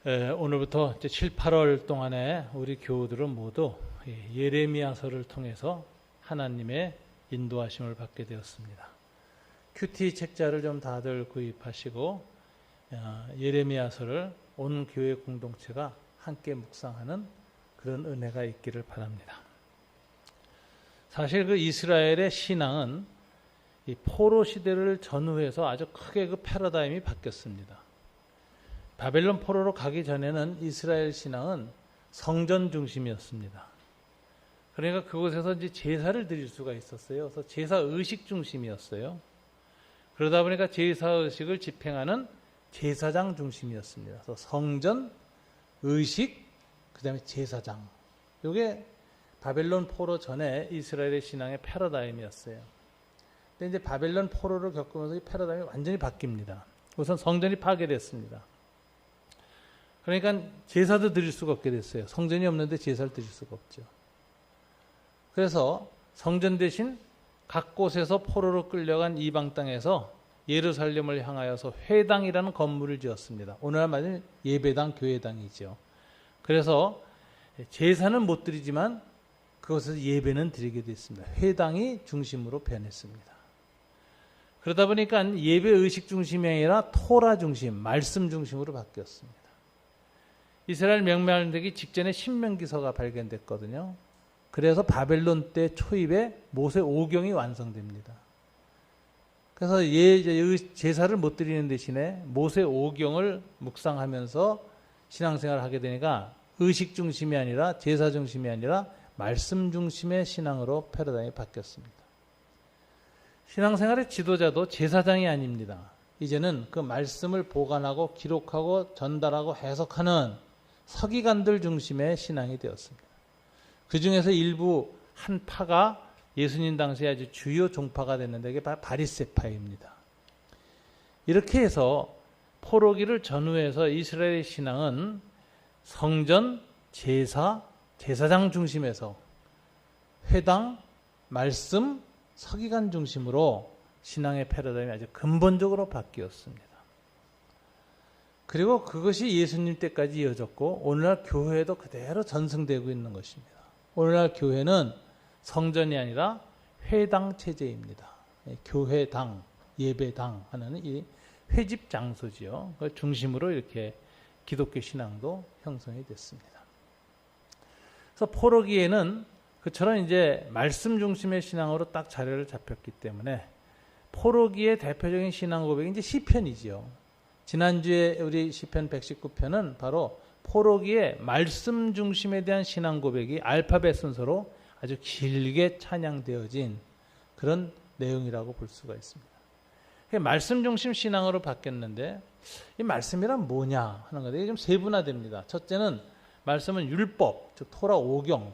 오늘부터 이제 7, 8월 동안에 우리 교우들은 모두 예레미야서를 통해서 하나님의 인도하심을 받게 되었습니다. 큐티 책자를 좀 다들 구입하시고 예레미야서를 온 교회 공동체가 함께 묵상하는 그런 은혜가 있기를 바랍니다. 사실 그 이스라엘의 신앙은 이 포로 시대를 전후해서 아주 크게 그 패러다임이 바뀌었습니다. 바벨론 포로로 가기 전에는 이스라엘 신앙은 성전 중심이었습니다. 그러니까 그곳에서 이제 제사를 드릴 수가 있었어요. 그래서 제사 의식 중심이었어요. 그러다 보니까 제사 의식을 집행하는 제사장 중심이었습니다. 그래서 성전, 의식, 그다음에 제사장. 이게 바벨론 포로 전에 이스라엘의 신앙의 패러다임이었어요. 근데 이제 바벨론 포로를 겪으면서 이 패러다임이 완전히 바뀝니다. 우선 성전이 파괴됐습니다. 그러니까 제사도 드릴 수가 없게 됐어요. 성전이 없는데 제사를 드릴 수가 없죠. 그래서 성전 대신 각 곳에서 포로로 끌려간 이방 땅에서 예루살렘을 향하여서 회당이라는 건물을 지었습니다. 오늘날 말하면 예배당, 교회당이죠. 그래서 제사는 못 드리지만 그것에서 예배는 드리게 됐습니다. 회당이 중심으로 변했습니다. 그러다 보니까 예배 의식 중심이 아니라 토라 중심, 말씀 중심으로 바뀌었습니다. 이스라엘 명멸되기 직전에 신명기서가 발견됐거든요. 그래서 바벨론 때 초입에 모세 오경이 완성됩니다. 그래서 제사를 못 드리는 대신에 모세 오경을 묵상하면서 신앙생활을 하게 되니까 의식 중심이 아니라 제사 중심이 아니라 말씀 중심의 신앙으로 패러다임이 바뀌었습니다. 신앙생활의 지도자도 제사장이 아닙니다. 이제는 그 말씀을 보관하고 기록하고 전달하고 해석하는 서기관들 중심의 신앙이 되었습니다. 그 중에서 일부 한 파가 예수님 당시에 아주 주요 종파가 됐는데 이게 바리새파입니다. 이렇게 해서 포로기를 전후해서 이스라엘의 신앙은 성전, 제사, 제사장 중심에서 회당, 말씀, 서기관 중심으로 신앙의 패러다임이 아주 근본적으로 바뀌었습니다. 그리고 그것이 예수님 때까지 이어졌고 오늘날 교회도 그대로 전승되고 있는 것입니다. 오늘날 교회는 성전이 아니라 회당 체제입니다. 교회당, 예배당 하는 이 회집 장소지요. 그 중심으로 이렇게 기독교 신앙도 형성이 됐습니다. 그래서 포로기에는 그처럼 이제 말씀 중심의 신앙으로 딱 자리를 잡혔기 때문에 포로기의 대표적인 신앙 고백이 이제 시편이지요. 지난주에 우리 시편 119편은 바로 포로기의 말씀 중심에 대한 신앙 고백이 알파벳 순서로 아주 길게 찬양되어진 그런 내용이라고 볼 수가 있습니다. 말씀 중심 신앙으로 바뀌었는데 이 말씀이란 뭐냐 하는 건데 이게 좀 세분화됩니다. 첫째는 말씀은 율법, 즉 토라 5경.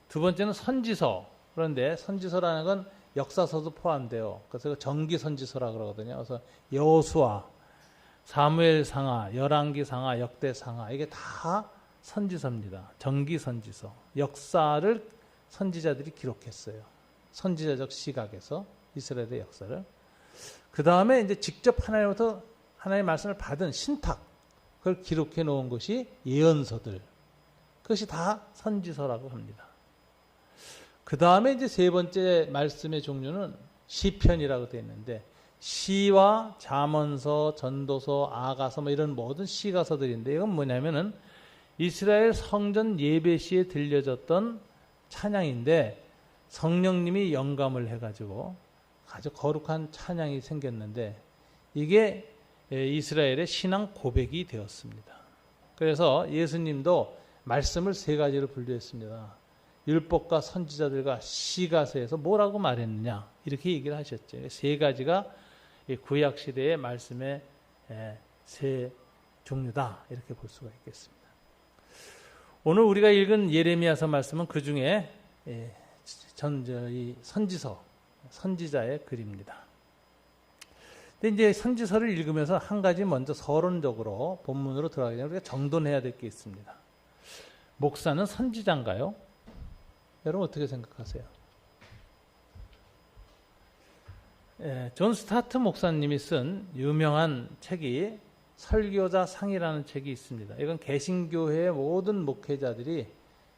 두 번째는 선지서. 그런데 선지서라는 건 역사서도 포함돼요. 그래서 정기 선지서라 그러거든요. 그래서 여호수아, 사무엘 상하, 열왕기 상하, 역대 상하 이게 다 선지서입니다. 정기 선지서. 역사를 선지자들이 기록했어요. 선지자적 시각에서 이스라엘의 역사를. 그 다음에 이제 직접 하나님부터 하나님의 말씀을 받은 신탁, 그걸 기록해 놓은 것이 예언서들. 그것이 다 선지서라고 합니다. 그 다음에 이제 세 번째 말씀의 종류는 시편이라고 되어 있는데 시와 잠언서, 전도서, 아가서 뭐 이런 모든 시가서들인데 이건 뭐냐면은 이스라엘 성전 예배 시에 들려졌던 찬양인데 성령님이 영감을 해가지고 아주 거룩한 찬양이 생겼는데 이게 이스라엘의 신앙 고백이 되었습니다. 그래서 예수님도 말씀을 세 가지로 분류했습니다. 율법과 선지자들과 시가서에서 뭐라고 말했느냐 이렇게 얘기를 하셨죠. 세 가지가 구약 시대의 말씀의 세 종류다 이렇게 볼 수가 있겠습니다. 오늘 우리가 읽은 예레미야서 말씀은 그 중에 선지서, 선지자의 글입니다. 근데 이제 선지서를 읽으면서 한 가지 먼저 서론적으로 본문으로 들어가기 전에 우리가 정돈해야 될 게 있습니다. 목사는 선지자인가요? 여러분 어떻게 생각하세요? 존 스타트 목사님이 쓴 유명한 책이 설교자 상이라는 책이 있습니다. 이건 개신교회의 모든 목회자들이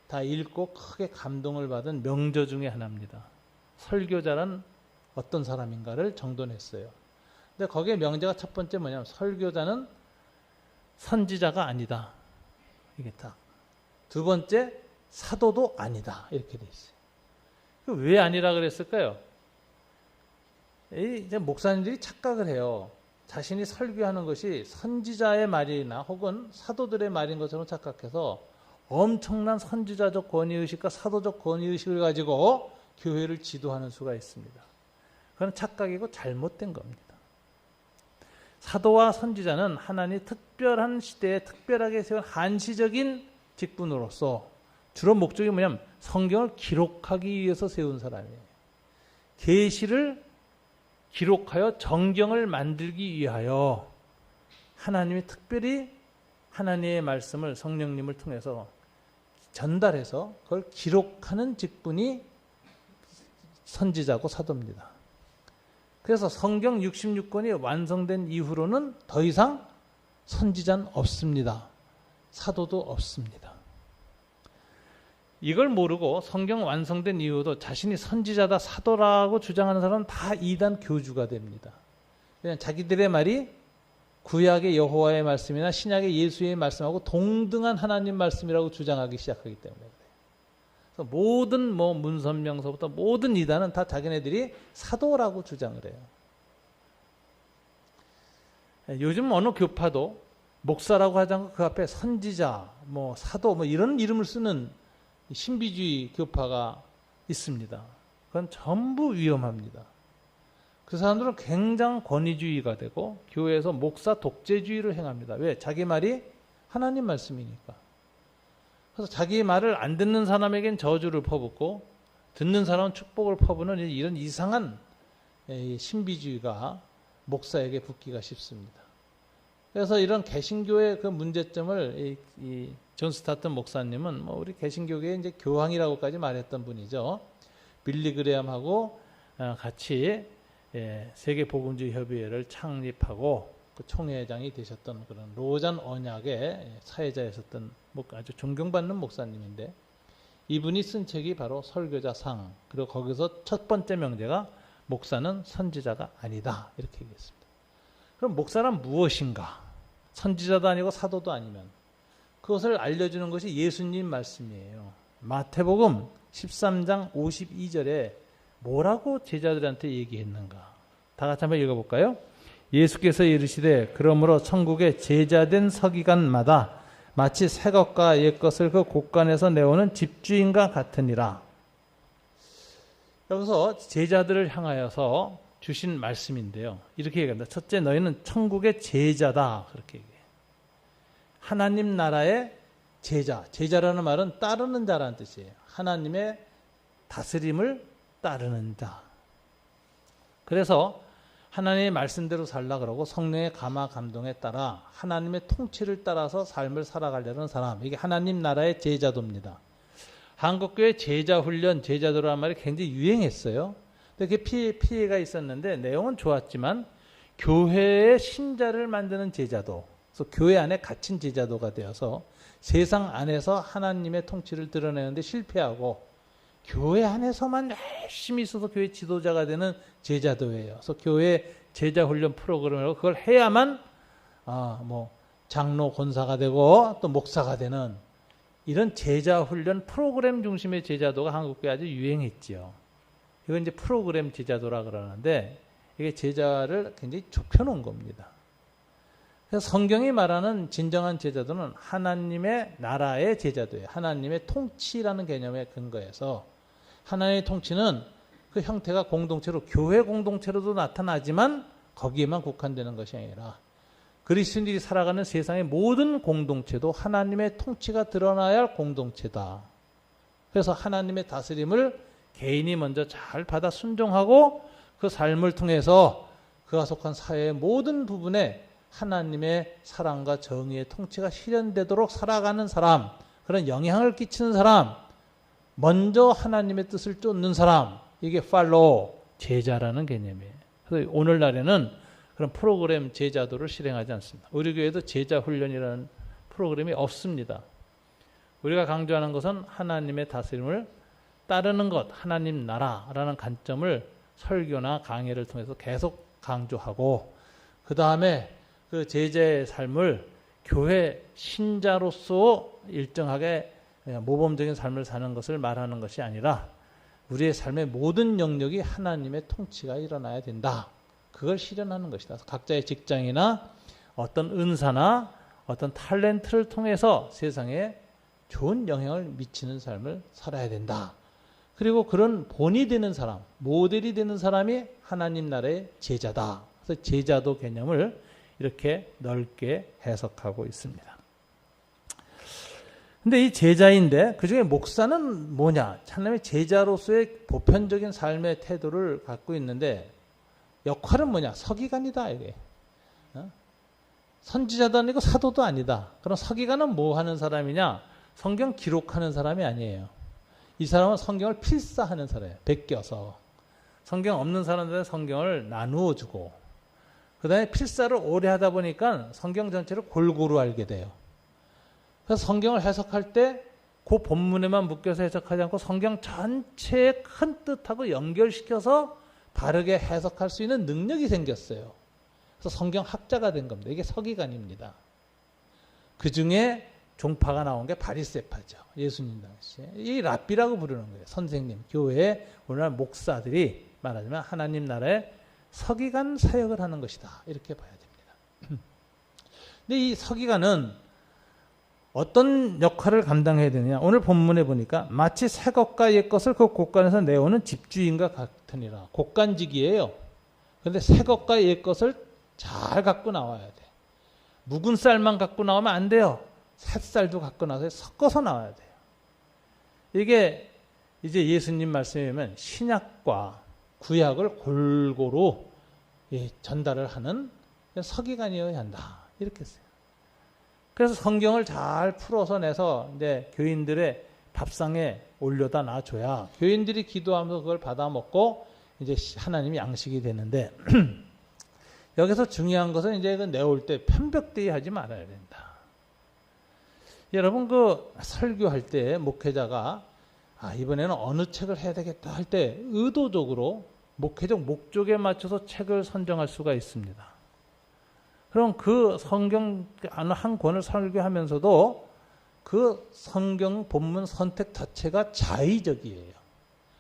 다 읽고 크게 감동을 받은 명저 중에 하나입니다. 설교자란 어떤 사람인가를 정돈했어요. 근데 거기에 명제가 첫 번째 뭐냐면 설교자는 선지자가 아니다. 이게 딱. 두 번째 사도도 아니다. 이렇게 돼 있어요. 왜 아니라 그랬을까요? 이제 목사님들이 착각을 해요. 자신이 설교하는 것이 선지자의 말이나 혹은 사도들의 말인 것처럼 착각해서 엄청난 선지자적 권위의식과 사도적 권위의식을 가지고 교회를 지도하는 수가 있습니다. 그건 착각이고 잘못된 겁니다. 사도와 선지자는 하나님이 특별한 시대에 특별하게 세운 한시적인 직분으로서 주로 목적이 뭐냐면 성경을 기록하기 위해서 세운 사람이에요. 계시를 기록하여 정경을 만들기 위하여 하나님이 특별히 하나님의 말씀을 성령님을 통해서 전달해서 그걸 기록하는 직분이 선지자고 사도입니다. 그래서 성경 66권이 완성된 이후로는 더 이상 선지자는 없습니다. 사도도 없습니다. 이걸 모르고 성경 완성된 이후도 자신이 선지자다 사도라고 주장하는 사람은 다 이단 교주가 됩니다. 그냥 자기들의 말이 구약의 여호와의 말씀이나 신약의 예수의 말씀하고 동등한 하나님 말씀이라고 주장하기 시작하기 때문에 그래요. 그래서 모든 문선명서부터 모든 이단은 다 자기네들이 사도라고 주장을 해요. 요즘 어느 교파도 목사라고 하지 않고 그 앞에 선지자, 사도 이런 이름을 쓰는 신비주의 교파가 있습니다. 그건 전부 위험합니다. 그 사람들은 굉장히 권위주의가 되고 교회에서 목사 독재주의를 행합니다. 왜? 자기 말이 하나님 말씀이니까. 그래서 자기 말을 안 듣는 사람에겐 저주를 퍼붓고 듣는 사람은 축복을 퍼부는 이런 이상한 신비주의가 목사에게 붙기가 쉽습니다. 그래서 이런 개신교의 그 문제점을 존 스타튼 목사님은 우리 개신교계의 이제 교황이라고까지 말했던 분이죠. 빌리 그레엄하고 같이 세계복음주의 협의회를 창립하고 그 총회장이 되셨던 그런 로잔 언약의 사회자였었던 아주 존경받는 목사님인데 이분이 쓴 책이 바로 설교자상, 그리고 거기서 첫 번째 명제가 목사는 선지자가 아니다 이렇게 얘기했습니다. 그럼 목사란 무엇인가? 선지자도 아니고 사도도 아니면 그것을 알려주는 것이 예수님 말씀이에요. 마태복음 13장 52절에 뭐라고 제자들한테 얘기했는가? 다 같이 한번 읽어볼까요? 예수께서 이르시되 그러므로 천국의 제자된 서기관마다 마치 새 것과 옛 것을 그 곳간에서 내오는 집주인과 같으니라. 여기서 제자들을 향하여서 주신 말씀인데요. 이렇게 얘기합니다. 첫째, 너희는 천국의 제자다. 그렇게 얘기해요. 하나님 나라의 제자. 제자라는 말은 따르는 자라는 뜻이에요. 하나님의 다스림을 따르는 자. 그래서 하나님의 말씀대로 살라 그러고 성령의 감화 감동에 따라 하나님의 통치를 따라서 삶을 살아가려는 사람. 이게 하나님 나라의 제자도입니다. 한국교회 제자훈련, 제자도라는 말이 굉장히 유행했어요. 근데 그게 피해가 있었는데 내용은 좋았지만 교회의 신자를 만드는 제자도, 그래서 교회 안에 갇힌 제자도가 되어서 세상 안에서 하나님의 통치를 드러내는데 실패하고 교회 안에서만 열심히 있어서 교회 지도자가 되는 제자도예요. 그래서 교회 제자훈련 프로그램으로 그걸 해야만 장로 권사가 되고 또 목사가 되는 이런 제자훈련 프로그램 중심의 제자도가 한국교회에 아주 유행했지요. 이건 이제 프로그램 제자도라 그러는데 이게 제자를 굉장히 좁혀놓은 겁니다. 그래서 성경이 말하는 진정한 제자도는 하나님의 나라의 제자도예요. 하나님의 통치라는 개념에 근거해서 하나님의 통치는 그 형태가 공동체로 교회 공동체로도 나타나지만 거기에만 국한되는 것이 아니라 그리스도인들이 살아가는 세상의 모든 공동체도 하나님의 통치가 드러나야 할 공동체다. 그래서 하나님의 다스림을 개인이 먼저 잘 받아 순종하고 그 삶을 통해서 그가 속한 사회의 모든 부분에 하나님의 사랑과 정의의 통치가 실현되도록 살아가는 사람, 그런 영향을 끼치는 사람, 먼저 하나님의 뜻을 쫓는 사람, 이게 팔로우, 제자라는 개념이에요. 그래서 오늘날에는 그런 프로그램 제자도를 실행하지 않습니다. 우리 교회도 제자 훈련이라는 프로그램이 없습니다. 우리가 강조하는 것은 하나님의 다스림을 따르는 것, 하나님 나라라는 관점을 설교나 강의를 통해서 계속 강조하고, 그 다음에 그 제자의 삶을 교회 신자로서 일정하게 모범적인 삶을 사는 것을 말하는 것이 아니라 우리의 삶의 모든 영역이 하나님의 통치가 일어나야 된다. 그걸 실현하는 것이다. 각자의 직장이나 어떤 은사나 어떤 탤런트를 통해서 세상에 좋은 영향을 미치는 삶을 살아야 된다. 그리고 그런 본이 되는 사람, 모델이 되는 사람이 하나님 나라의 제자다. 그래서 제자도 개념을 이렇게 넓게 해석하고 있습니다. 근데 이 제자인데 그중에 목사는 뭐냐? 하나님의 제자로서의 보편적인 삶의 태도를 갖고 있는데 역할은 뭐냐? 서기관이다 이게. 선지자도 아니고 사도도 아니다. 그럼 서기관은 뭐 하는 사람이냐? 성경 기록하는 사람이 아니에요. 이 사람은 성경을 필사하는 사람이에요. 베껴서. 성경 없는 사람들은 성경을 나누어 주고, 그 다음에 필사를 오래 하다 보니까 성경 전체를 골고루 알게 돼요. 그래서 성경을 해석할 때 그 본문에만 묶여서 해석하지 않고 성경 전체의 큰 뜻하고 연결시켜서 바르게 해석할 수 있는 능력이 생겼어요. 그래서 성경 학자가 된 겁니다. 이게 서기관입니다. 그 중에 종파가 나온 게 바리새파죠. 예수님 당시에. 이 랍비라고 부르는 거예요. 선생님. 교회에 오늘날 목사들이 말하자면 하나님 나라의 서기관 사역을 하는 것이다. 이렇게 봐야 됩니다. 근데 이 서기관은 어떤 역할을 감당해야 되느냐. 오늘 본문에 보니까 마치 새 것과 옛 것을 그 곳간에서 내오는 집주인과 같으니라. 곳간직이에요. 그런데 새 것과 옛 것을 잘 갖고 나와야 돼. 묵은 쌀만 갖고 나오면 안 돼요. 새쌀도 갖고 나서 섞어서 나와야 돼요. 이게 이제 예수님 말씀에 보면 신약과 구약을 골고루 전달을 하는 서기관이어야 한다. 이렇게 써요. 그래서 성경을 잘 풀어서 내서 이제 교인들의 밥상에 올려다 놔줘야 교인들이 기도하면서 그걸 받아 먹고 이제 하나님이 양식이 되는데 여기서 중요한 것은 이제 그 내올 때 편벽대의 하지 말아야 된다. 여러분 그 설교할 때 목회자가 이번에는 어느 책을 해야 되겠다 할 때 의도적으로 목회적 목적에 맞춰서 책을 선정할 수가 있습니다. 그럼 그 성경 한 권을 설교하면서도 그 성경 본문 선택 자체가 자의적이에요.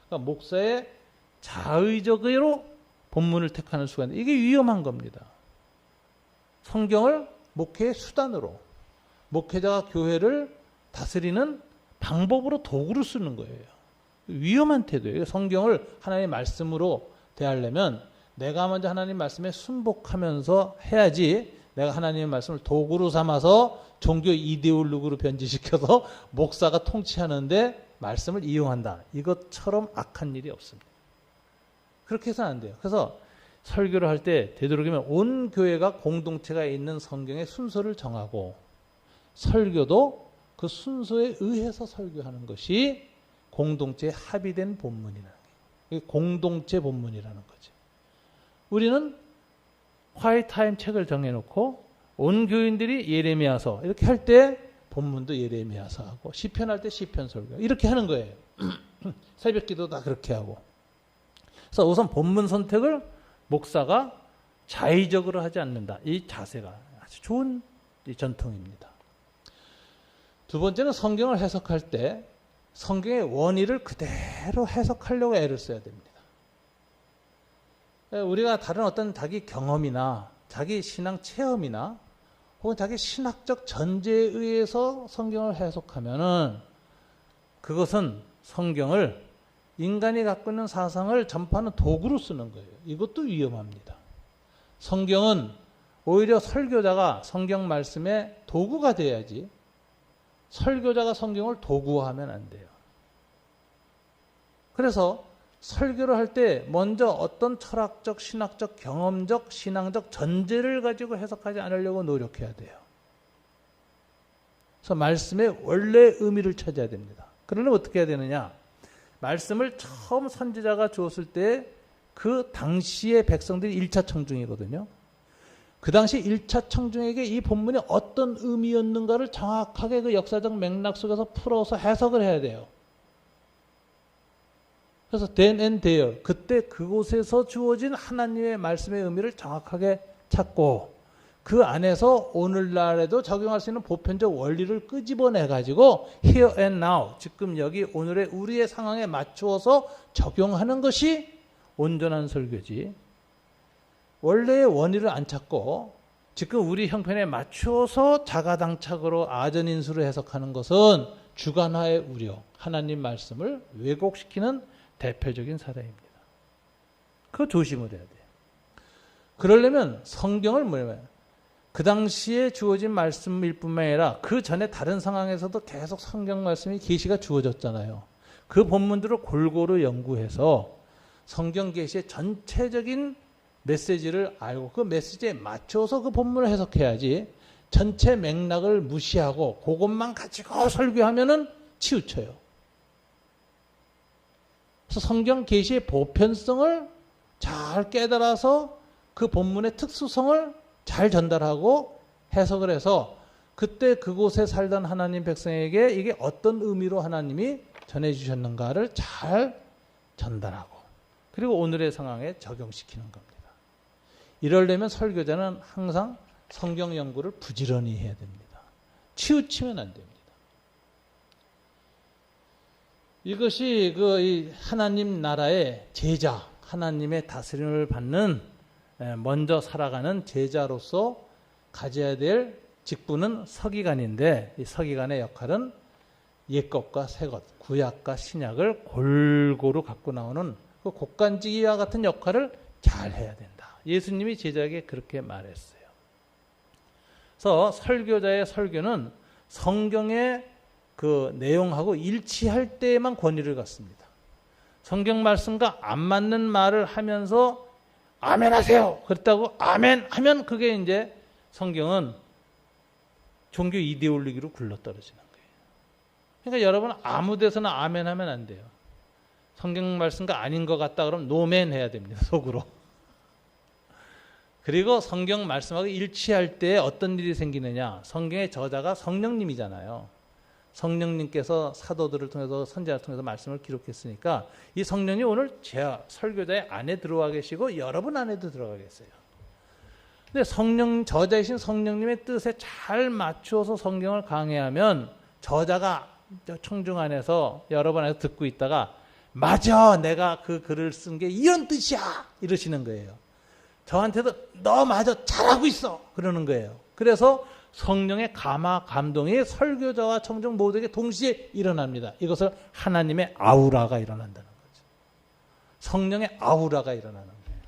그러니까 목사의 자의적으로 본문을 택하는 수가 있는데 이게 위험한 겁니다. 성경을 목회의 수단으로, 목회자가 교회를 다스리는 방법으로 도구로 쓰는 거예요. 위험한 태도예요. 성경을 하나님의 말씀으로 대하려면 내가 먼저 하나님 말씀에 순복하면서 해야지 내가 하나님의 말씀을 도구로 삼아서 종교 이데올로기로 변질시켜서 목사가 통치하는데 말씀을 이용한다. 이것처럼 악한 일이 없습니다. 그렇게 해서는 안 돼요. 그래서 설교를 할 때 되도록이면 온 교회가 공동체가 있는 성경의 순서를 정하고 설교도 그 순서에 의해서 설교하는 것이 공동체에 합의된 본문이라는 거예요. 이게 공동체 본문이라는 거죠. 우리는 화이트타임 책을 정해놓고 온 교인들이 예레미야서 이렇게 할 때 본문도 예레미야서 하고 시편 할 때 시편 설교 이렇게 하는 거예요. 새벽기도 다 그렇게 하고. 그래서 우선 본문 선택을 목사가 자의적으로 하지 않는다. 이 자세가 아주 좋은 전통입니다. 두 번째는 성경을 해석할 때 성경의 원의를 그대로 해석하려고 애를 써야 됩니다. 우리가 다른 어떤 자기 경험이나 자기 신앙 체험이나 혹은 자기 신학적 전제에 의해서 성경을 해석하면은 그것은 성경을 인간이 갖고 있는 사상을 전파하는 도구로 쓰는 거예요. 이것도 위험합니다. 성경은 오히려 설교자가 성경 말씀의 도구가 돼야지 설교자가 성경을 도구화하면 안 돼요. 그래서 설교를 할 때 먼저 어떤 철학적, 신학적, 경험적, 신앙적 전제를 가지고 해석하지 않으려고 노력해야 돼요. 그래서 말씀의 원래 의미를 찾아야 됩니다. 그러려면 어떻게 해야 되느냐? 말씀을 처음 선지자가 주었을 때 그 당시의 백성들이 1차 청중이거든요. 그 당시 1차 청중에게 이 본문이 어떤 의미였는가를 정확하게 그 역사적 맥락 속에서 풀어서 해석을 해야 돼요. 그래서 then and there, 그때 그곳에서 주어진 하나님의 말씀의 의미를 정확하게 찾고 그 안에서 오늘날에도 적용할 수 있는 보편적 원리를 끄집어내가지고 here and now, 지금 여기 오늘의 우리의 상황에 맞추어서 적용하는 것이 온전한 설교지. 원래의 원리를 안 찾고 지금 우리 형편에 맞추어서 자가당착으로 아전인수를 해석하는 것은 주관화의 우려, 하나님 말씀을 왜곡시키는 대표적인 사례입니다. 그거 조심을 해야 돼요. 그러려면 성경을 뭐냐면 그 당시에 주어진 말씀일 뿐만 아니라 그 전에 다른 상황에서도 계속 성경 말씀이 계시가 주어졌잖아요. 그 본문들을 골고루 연구해서 성경 계시의 전체적인 메시지를 알고 그 메시지에 맞춰서 그 본문을 해석해야지 전체 맥락을 무시하고 그것만 가지고 설교하면은 치우쳐요. 그래서 성경 계시의 보편성을 잘 깨달아서 그 본문의 특수성을 잘 전달하고 해석을 해서 그때 그곳에 살던 하나님 백성에게 이게 어떤 의미로 하나님이 전해주셨는가를 잘 전달하고 그리고 오늘의 상황에 적용시키는 겁니다. 이러려면 설교자는 항상 성경 연구를 부지런히 해야 됩니다. 치우치면 안 됩니다. 이것이 그 하나님 나라의 제자, 하나님의 다스림을 받는 먼저 살아가는 제자로서 가져야 될 직분은 서기관인데 이 서기관의 역할은 옛것과 새것, 구약과 신약을 골고루 갖고 나오는 그 곡간지기와 같은 역할을 잘 해야 된다. 예수님이 제자에게 그렇게 말했어요. 그래서 설교자의 설교는 성경의 그 내용하고 일치할 때에만 권위를 갖습니다. 성경 말씀과 안 맞는 말을 하면서 아멘 하세요. 그렇다고 아멘 하면 그게 이제 성경은 종교 이데올로기로 굴러떨어지는 거예요. 그러니까 여러분 아무 데서나 아멘 하면 안 돼요. 성경 말씀과 아닌 것 같다 그러면 노멘 해야 됩니다. 속으로. 그리고 성경 말씀하고 일치할 때 어떤 일이 생기느냐. 성경의 저자가 성령님이잖아요. 성령님께서 사도들을 통해서 선지자를 통해서 말씀을 기록했으니까 이 성령이 오늘 제 설교자의 안에 들어와 계시고 여러분 안에도 들어가 계세요. 근데 저자이신 성령님의 뜻에 잘 맞추어서 성경을 강해하면 저자가 청중 안에서 여러분 안에서 듣고 있다가 맞아 내가 그 글을 쓴 게 이런 뜻이야 이러시는 거예요. 저한테도 너 맞아 잘하고 있어 그러는 거예요. 그래서 성령의 감화 감동이 설교자와 청중 모두에게 동시에 일어납니다. 이것을 하나님의 아우라가 일어난다는 거죠. 성령의 아우라가 일어나는 거예요.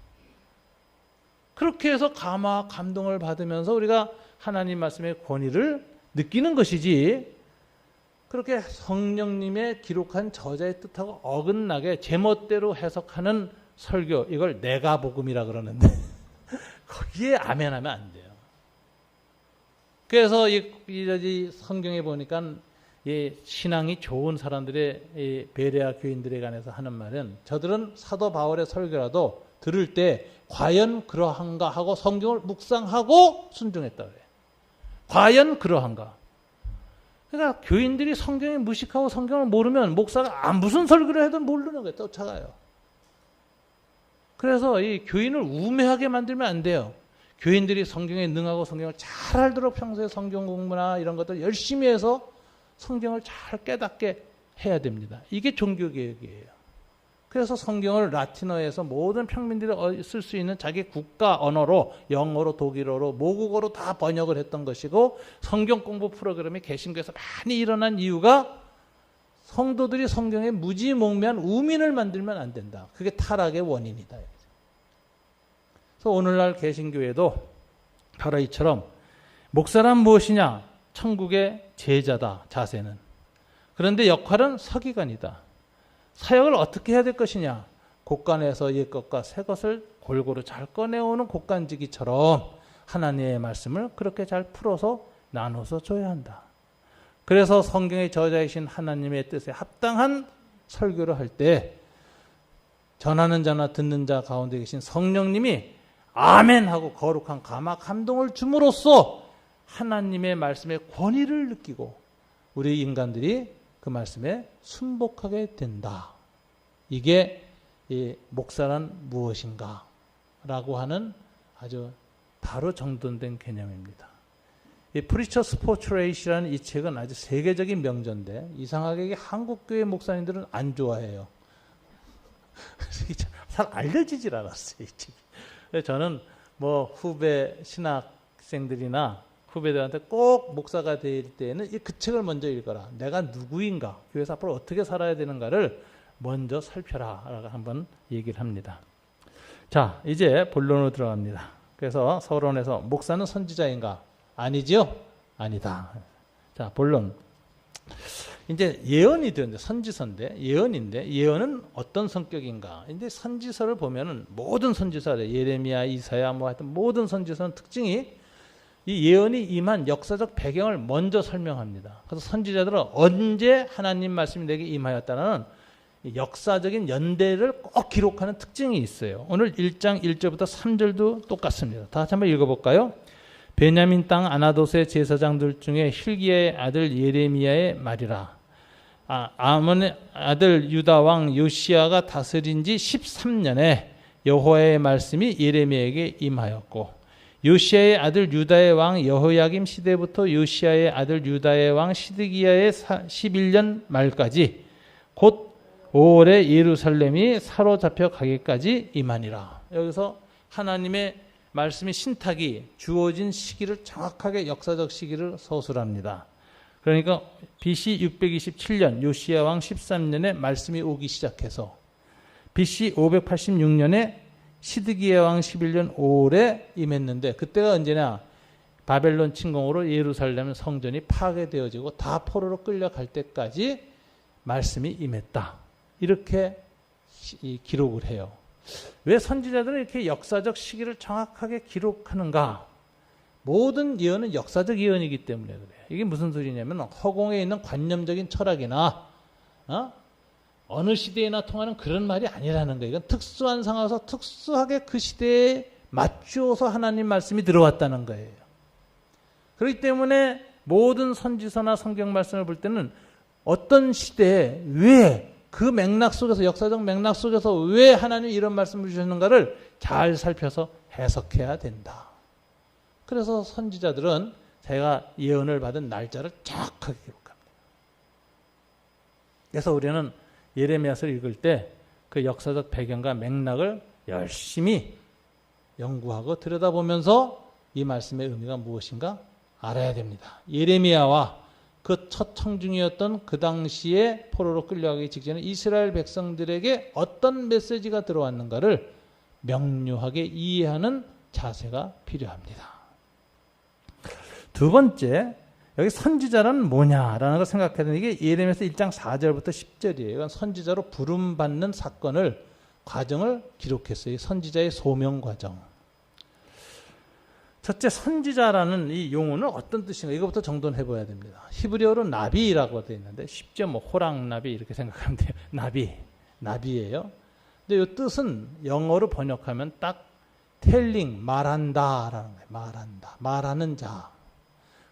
그렇게 해서 감화 감동을 받으면서 우리가 하나님 말씀의 권위를 느끼는 것이지 그렇게 성령님의 기록한 저자의 뜻하고 어긋나게 제멋대로 해석하는 설교 이걸 내가 복음이라 그러는데 거기에 아멘하면 안 돼요. 그래서 이 성경에 보니까 이 신앙이 좋은 사람들의 이 베레아 교인들에 관해서 하는 말은 저들은 사도 바울의 설교라도 들을 때 과연 그러한가 하고 성경을 묵상하고 순종했다 그래요. 과연 그러한가. 그러니까 교인들이 성경을 무식하고 성경을 모르면 목사가 무슨 설교를 해도 모르는 거예요. 쫓아가요. 그래서 이 교인을 우매하게 만들면 안 돼요. 교인들이 성경에 능하고 성경을 잘 알도록 평소에 성경 공부나 이런 것들 열심히 해서 성경을 잘 깨닫게 해야 됩니다. 이게 종교개혁이에요. 그래서 성경을 라틴어에서 모든 평민들이 쓸 수 있는 자기 국가 언어로 영어로 독일어로 모국어로 다 번역을 했던 것이고 성경 공부 프로그램이 개신교에서 많이 일어난 이유가 성도들이 성경에 무지몽매한 우민을 만들면 안 된다. 그게 타락의 원인이다. 그래서 오늘날 개신교에도 바로 이처럼 목사란 무엇이냐? 천국의 제자다. 자세는. 그런데 역할은 서기관이다. 사역을 어떻게 해야 될 것이냐? 곡간에서 옛것과 새것을 골고루 잘 꺼내오는 곡간지기처럼 하나님의 말씀을 그렇게 잘 풀어서 나눠서 줘야 한다. 그래서 성경의 저자이신 하나님의 뜻에 합당한 설교를 할 때 전하는 자나 듣는 자 가운데 계신 성령님이 아멘 하고 거룩한 감동을 줌으로써 하나님의 말씀의 권위를 느끼고 우리 인간들이 그 말씀에 순복하게 된다. 이게 이 목사란 무엇인가 라고 하는 아주 바로 정돈된 개념입니다. 이 Preacher's Portrait이라는 이 책은 아주 세계적인 명저인데 이상하게 한국교회 목사님들은 안 좋아해요. 잘 알려지질 않았어요. 이 책이. 저는 뭐 후배 신학생들이나 후배들한테 꼭 목사가 될 때에는 그 책을 먼저 읽어라. 내가 누구인가, 교회에서 앞으로 어떻게 살아야 되는가를 먼저 살펴라 라고 한번 얘기를 합니다. 자, 이제 본론으로 들어갑니다. 그래서 서론에서 목사는 선지자인가? 아니지요? 아니다. 자, 본론. 이제 예언이 되는데 선지서인데 예언인데 예언은 어떤 성격인가? 근데 선지서를 보면은 모든 선지서들 예레미야, 이사야 뭐 하여튼 모든 선지서는 특징이 이 예언이 임한 역사적 배경을 먼저 설명합니다. 그래서 선지자들은 언제 하나님 말씀이 내게 임하였다는 역사적인 연대를 꼭 기록하는 특징이 있어요. 오늘 1장 1절부터 3절도 똑같습니다. 다 같이 한번 읽어볼까요? 베냐민 땅 아나돗의 제사장들 중에 힐기야의 아들 예레미야의 말이라. 아몬의 아들 유다 왕 요시야가 다스린 지 13년에 여호와의 말씀이 예레미야에게 임하였고 요시야의 아들 유다의 왕 여호야김 시대부터 요시야의 아들 유다의 왕 시드기야의 11년 말까지 곧 5월에 예루살렘이 사로잡혀 가기까지 임하니라. 여기서 하나님의 말씀이 신탁이 주어진 시기를 정확하게 역사적 시기를 서술합니다. 그러니까 BC 627년 요시야 왕 13년에 말씀이 오기 시작해서 BC 586년에 시드기야 왕 11년 5월에 임했는데 그때가 언제냐? 바벨론 침공으로 예루살렘 성전이 파괴되어지고 다 포로로 끌려갈 때까지 말씀이 임했다. 이렇게 기록을 해요. 왜 선지자들은 이렇게 역사적 시기를 정확하게 기록하는가? 모든 예언은 역사적 예언이기 때문에 그래요. 이게 무슨 소리냐면 허공에 있는 관념적인 철학이나 어느 시대에나 통하는 그런 말이 아니라는 거예요. 이건 특수한 상황에서 특수하게 그 시대에 맞추어서 하나님 말씀이 들어왔다는 거예요. 그렇기 때문에 모든 선지서나 성경 말씀을 볼 때는 어떤 시대에 왜 그 맥락 속에서 역사적 맥락 속에서 왜 하나님이 이런 말씀을 주셨는가를 잘 살펴서 해석해야 된다. 그래서 선지자들은 자기가 예언을 받은 날짜를 정확하게 기록합니다. 그래서 우리는 예레미야서를 읽을 때 그 역사적 배경과 맥락을 열심히 연구하고 들여다보면서 이 말씀의 의미가 무엇인가 알아야 됩니다. 예레미야와 그 첫 청중이었던 그 당시에 포로로 끌려가기 직전에 이스라엘 백성들에게 어떤 메시지가 들어왔는가를 명료하게 이해하는 자세가 필요합니다. 두 번째, 여기 선지자는 뭐냐라는 걸 생각해야 되는 게 예레미야서 1장 4절부터 10절이에요. 이건 선지자로 부름받는 사건을 과정을 기록했어요. 선지자의 소명 과정. 첫째, 선지자라는 이 용어는 어떤 뜻인가? 이것부터 정돈해 봐야 됩니다. 히브리어로 나비라고 되어 있는데 쉽죠? 뭐 호랑나비 이렇게 생각하면 돼요. 나비예요. 근데 이 뜻은 영어로 번역하면 딱 텔링, 말한다라는 거예요. 말하는 자.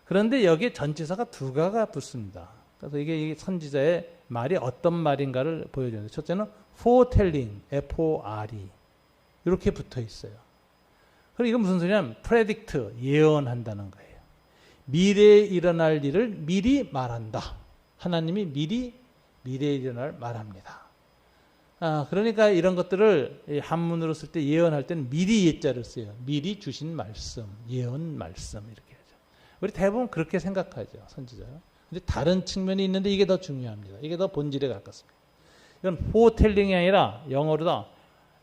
그런데 여기에 전치사가 두 가가 붙습니다. 그래서 이게 선지자의 말이 어떤 말인가를 보여주는데 첫째는 foretelling, F-O-R-E 이렇게 붙어 있어요. 그리고 이건 무슨 소리냐면 predict, 예언한다는 거예요. 미래에 일어날 일을 미리 말한다. 하나님이 미래에 일어날 말합니다. 그러니까 이런 것들을 한문으로 쓸 때 예언할 때는 미리 예자를 써요. 미리 주신 말씀, 예언 말씀 이렇게 하죠. 우리 대부분 그렇게 생각하죠. 선지자요. 근데 다른 측면이 있는데 이게 더 중요합니다. 이게 더 본질에 가깝습니다. 이건 foretelling이 아니라 영어로다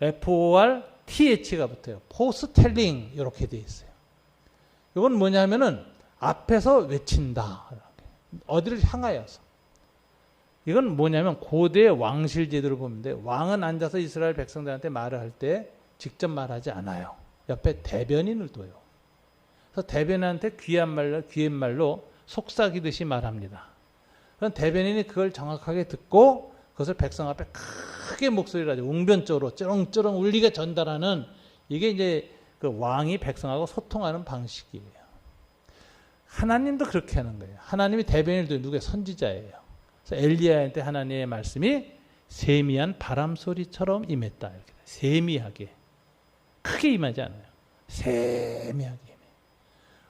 F-O-R-T-H가 붙어요. 포스텔링 이렇게 돼 있어요. 이건 뭐냐면은 앞에서 외친다. 어디를 향하여서. 이건 뭐냐면 고대 왕실 제도를 보는데 왕은 앉아서 이스라엘 백성들한테 말을 할 때 직접 말하지 않아요. 옆에 대변인을 둬요. 그래서 대변인한테 귀한 말로 속삭이듯이 말합니다. 그럼 대변인이 그걸 정확하게 듣고 그것을 백성 앞에 크게 목소리를 하죠. 웅변적으로 쩌렁쩌렁 울리게 전달하는 이게 이제 그 왕이 백성하고 소통하는 방식이에요. 하나님도 그렇게 하는 거예요. 하나님이 대변인도 누구의 선지자예요. 그래서 엘리야한테 하나님의 말씀이 세미한 바람 소리처럼 임했다. 이렇게 세미하게, 크게 임하지 않아요. 세미하게 임해요.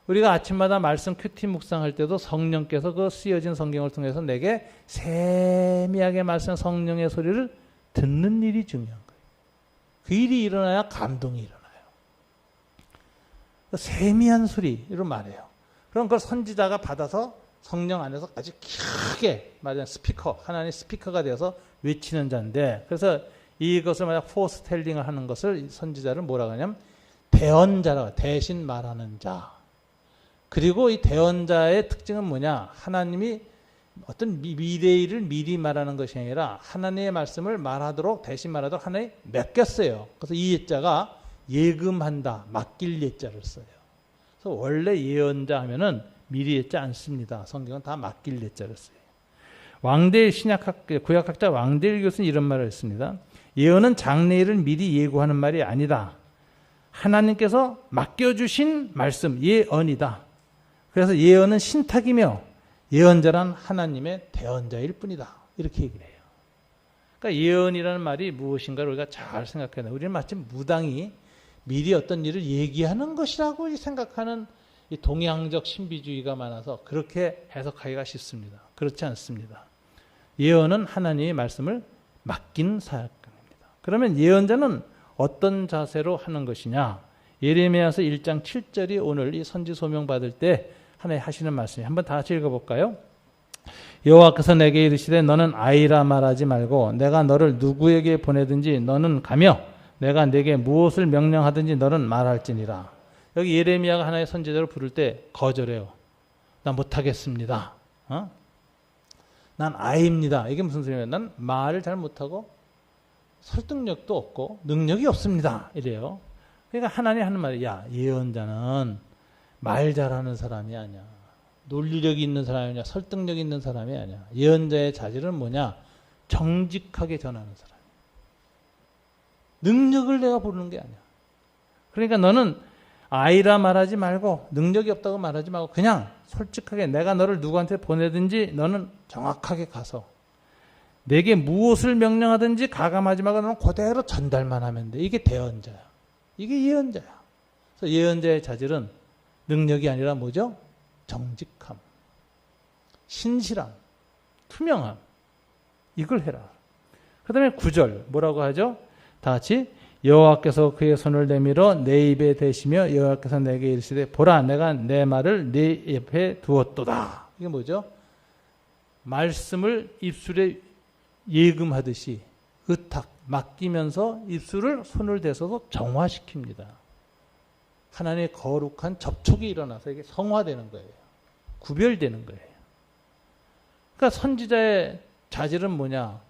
우리가 아침마다 말씀 큐티 묵상할 때도 성령께서 그 쓰여진 성경을 통해서 내게 세미하게 말씀한 성령의 소리를 듣는 일이 중요한 거예요. 그 일이 일어나야 감동이 일어나요. 세미한 소리로 말해요. 그럼 그걸 선지자가 받아서 성령 안에서 아주 크게 말하자면 스피커, 하나님의 스피커가 되어서 외치는 자인데, 그래서 이것을 만약 포스텔링을 하는 것을 선지자를 뭐라고 하냐면 대언자라고, 대신 말하는 자. 그리고 이 대언자의 특징은 뭐냐? 하나님이 어떤 미래일을 미리 말하는 것이 아니라 하나님의 말씀을 말하도록, 대신 말하도록 하나님이 맡겼어요. 그래서 이 예자가 예금한다, 맡길 예자를 써요. 그래서 원래 예언자 하면은 미리 예자 안 씁니다. 성경은 다 맡길 예자를 써요. 왕대일 구약학자 왕대일 교수는 이런 말을 했습니다. 예언은 장래일을 미리 예고하는 말이 아니다. 하나님께서 맡겨주신 말씀, 예언이다. 그래서 예언은 신탁이며 예언자란 하나님의 대언자일 뿐이다. 이렇게 얘기를 해요. 그러니까 예언이라는 말이 무엇인가를 우리가 잘 생각해야 돼요. 우리는 마치 무당이 미리 어떤 일을 얘기하는 것이라고 생각하는 이 동양적 신비주의가 많아서 그렇게 해석하기가 쉽습니다. 그렇지 않습니다. 예언은 하나님의 말씀을 맡긴 사건입니다. 그러면 예언자는 어떤 자세로 하는 것이냐? 예레미야서 1장 7절이 오늘 이 선지 소명 받을 때 하나님 하시는 말씀이에요. 한번 다 같이 읽어볼까요? 여호와께서 내게 이르시되 너는 아이라 말하지 말고 내가 너를 누구에게 보내든지 너는 가며 내가 내게 무엇을 명령하든지 너는 말할지니라. 여기 예레미야가 하나의 선지자를 부를 때 거절해요. 나 못하겠습니다. 난 아이입니다. 이게 무슨 소리예요? 난 말을 잘 못하고 설득력도 없고 능력이 없습니다. 이래요. 그러니까 하나님 하는 말이, 야, 예언자는 말 잘하는 사람이 아니야. 논리력이 있는 사람이 아니야. 설득력 있는 사람이 아니야. 예언자의 자질은 뭐냐? 정직하게 전하는 사람. 능력을 내가 부르는 게 아니야. 그러니까 너는 아이라 말하지 말고 능력이 없다고 말하지 말고 그냥 솔직하게 내가 너를 누구한테 보내든지 너는 정확하게 가서 내게 무엇을 명령하든지 가감하지 말고 너는 그대로 전달만 하면 돼. 이게 대언자야. 이게 예언자야. 그래서 예언자의 자질은 능력이 아니라 뭐죠? 정직함, 신실함, 투명함. 이걸 해라. 그 다음에 9절 뭐라고 하죠? 다 같이 여호와께서 그의 손을 내밀어 내 입에 대시며 여호와께서 내게 이르시되 보라 내가 내 말을 네 옆에 두었도다. 이게 뭐죠? 말씀을 입술에 예금하듯이 의탁 맡기면서 입술을 손을 대서서 정화시킵니다. 하나님의 거룩한 접촉이 일어나서 이게 성화되는 거예요. 구별되는 거예요. 그러니까 선지자의 자질은 뭐냐?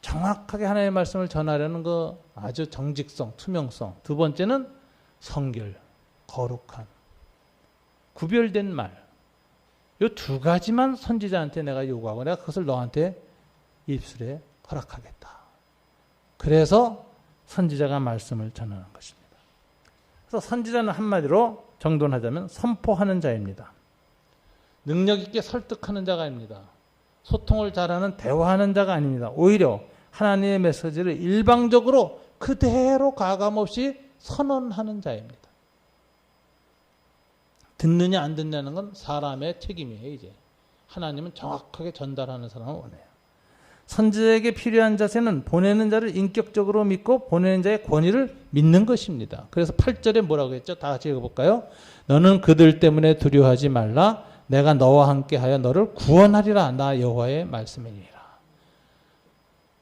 정확하게 하나님의 말씀을 전하려는 거 아주 정직성, 투명성. 두 번째는 성결, 거룩한, 구별된 말. 이 두 가지만 선지자한테 내가 요구하고 내가 그것을 너한테 입술에 허락하겠다. 그래서 선지자가 말씀을 전하는 것입니다. 그래서 선지자는 한마디로 정돈하자면 선포하는 자입니다. 능력 있게 설득하는 자가 아닙니다. 소통을 잘하는 대화하는 자가 아닙니다. 오히려 하나님의 메시지를 일방적으로 그대로 가감없이 선언하는 자입니다. 듣느냐 안 듣느냐는 건 사람의 책임이에요. 이제 하나님은 정확하게 전달하는 사람을 원해요. 선지자에게 필요한 자세는 보내는 자를 인격적으로 믿고 보내는 자의 권위를 믿는 것입니다. 그래서 8절에 뭐라고 했죠? 다 같이 읽어볼까요? 너는 그들 때문에 두려워하지 말라. 내가 너와 함께하여 너를 구원하리라. 나 여호와의 말씀이니라.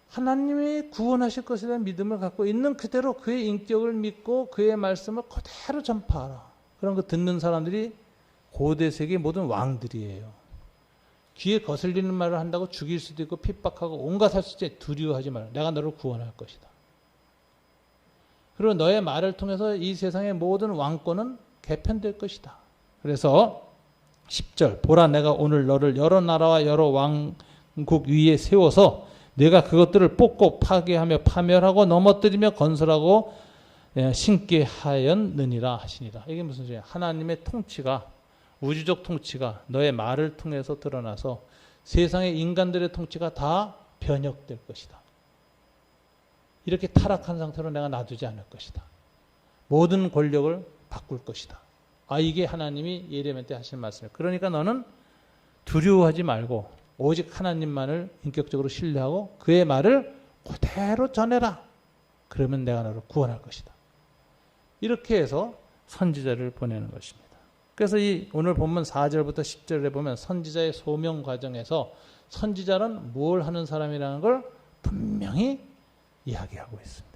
하나님이 구원하실 것에 대한 믿음을 갖고 있는 그대로 그의 인격을 믿고 그의 말씀을 그대로 전파하라. 그런 거 듣는 사람들이 고대 세계 모든 왕들이에요. 귀에 거슬리는 말을 한다고 죽일 수도 있고 핍박하고 온갖 할 수 있지. 두려워하지 말라. 내가 너를 구원할 것이다. 그리고 너의 말을 통해서 이 세상의 모든 왕권은 개편될 것이다. 그래서 10절 보라 내가 오늘 너를 여러 나라와 여러 왕국 위에 세워서 내가 그것들을 뽑고 파괴하며 파멸하고 넘어뜨리며 건설하고 신께 하였느니라 하시니라. 이게 무슨 소리야? 하나님의 통치가, 우주적 통치가 너의 말을 통해서 드러나서 세상의 인간들의 통치가 다 변혁될 것이다. 이렇게 타락한 상태로 내가 놔두지 않을 것이다. 모든 권력을 바꿀 것이다. 이게 하나님이 예레미야한테 하신 말씀이에요. 그러니까 너는 두려워하지 말고 오직 하나님만을 인격적으로 신뢰하고 그의 말을 그대로 전해라. 그러면 내가 너를 구원할 것이다. 이렇게 해서 선지자를 보내는 것입니다. 그래서 이 오늘 본문 4절부터 10절에 보면 선지자의 소명 과정에서 선지자는 뭘 하는 사람이라는 걸 분명히 이야기하고 있습니다.